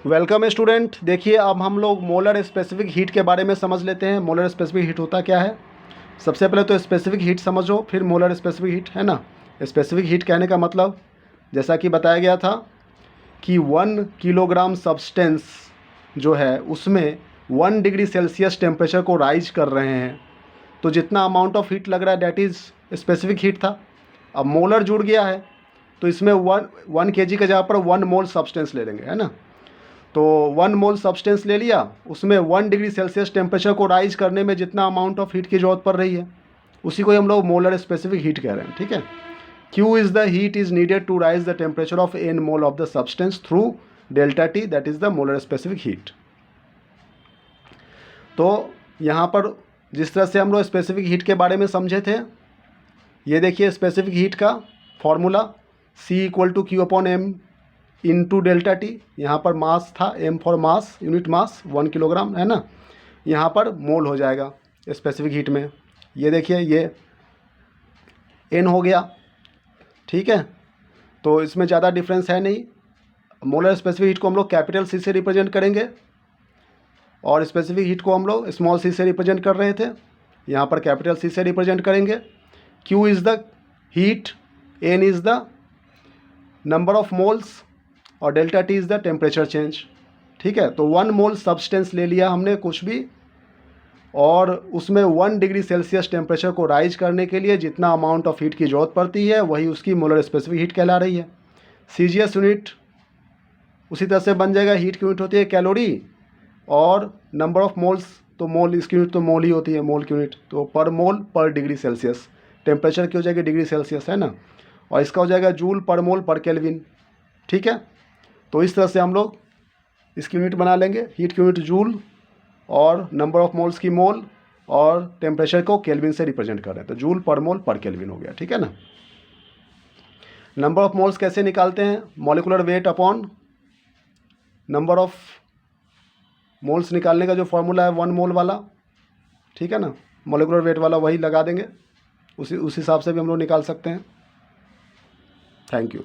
Welcome student. देखिए अब हम लोग मोलर स्पेसिफिक हीट के बारे में समझ लेते हैं। मोलर स्पेसिफिक हीट होता क्या है। सबसे पहले तो स्पेसिफिक हीट समझो, फिर मोलर स्पेसिफिक हीट, है ना। स्पेसिफिक हीट कहने का मतलब जैसा कि बताया गया था कि 1 किलोग्राम सब्सटेंस जो है उसमें 1 डिग्री सेल्सियस टेम्परेचर को राइज कर रहे हैं, तो जितना अमाउंट ऑफ हीट लग रहा है डेट इज़ स्पेसिफिक हीट था। अब मोलर जुड़ गया है तो इसमें 1 kg के जगह पर 1 मोल सब्सटेंस ले लेंगे, है ना। तो 1 मोल सब्सटेंस ले लिया, उसमें 1 डिग्री सेल्सियस टेम्परेचर को राइज करने में जितना अमाउंट ऑफ हीट की जरूरत पड़ रही है उसी को हम लोग मोलर स्पेसिफिक हीट कह रहे हैं, ठीक है। Q is the heat is needed to raise the temperature of n mole of the substance through delta T, that is the molar specific heat. तो यहाँ पर जिस तरह से हम लोग स्पेसिफिक हीट के बारे में समझे थे, ये देखिए स्पेसिफिक हीट का formula C = Q/m into delta T. यहाँ पर मास था, m for mass, unit mass 1 kilogram, है ना। यहाँ पर मोल हो जाएगा स्पेसिफिक हीट में। ये देखिए ये n हो गया, ठीक है। तो इसमें ज़्यादा डिफरेंस है नहीं। मोलर स्पेसिफिक हीट को हम लोग कैपिटल C से रिप्रेजेंट करेंगे और स्पेसिफिक हीट को हम लोग स्मॉल c से रिप्रेजेंट कर रहे थे, यहाँ पर कैपिटल C से रिप्रेजेंट करेंगे। Q is the heat, n is the number of moles और delta T is the temperature change, ठीक है। तो 1 मोल सब्सटेंस ले लिया हमने कुछ भी, और उसमें 1 डिग्री सेल्सियस टेम्परेचर को राइज करने के लिए जितना अमाउंट ऑफ हीट की ज़रूरत पड़ती है वही उसकी मोलर स्पेसिफिक हीट कहला रही है। CGS यूनिट उसी तरह से बन जाएगा, हीट की यूनिट होती है कैलोरी और नंबर ऑफ मोल्स, तो मोल इसकी यूनिट तो मोल ही होती है, मोल की यूनिट। तो पर मोल पर डिग्री सेल्सियस, टेम्परेचर की हो जाएगी डिग्री सेल्सियस, है ना, और इसका हो जाएगा जूल पर मोल पर केल्विन, ठीक है। तो इस तरह से हम लोग इसकी यूनिट बना लेंगे, हीट की यूनिट जूल और नंबर ऑफ मोल्स की मोल और टेम्परेचर को केल्विन से रिप्रेजेंट कर रहे हैं, तो जूल पर मोल पर केल्विन हो गया, ठीक है ना। नंबर ऑफ मोल्स कैसे निकालते हैं, molecular weight upon number of moles निकालने का जो फॉर्मूला है 1 मोल वाला, ठीक है ना, मॉलिकुलर वेट वाला वही लगा देंगे, उस हिसाब से भी हम लोग निकाल सकते हैं। Thank you.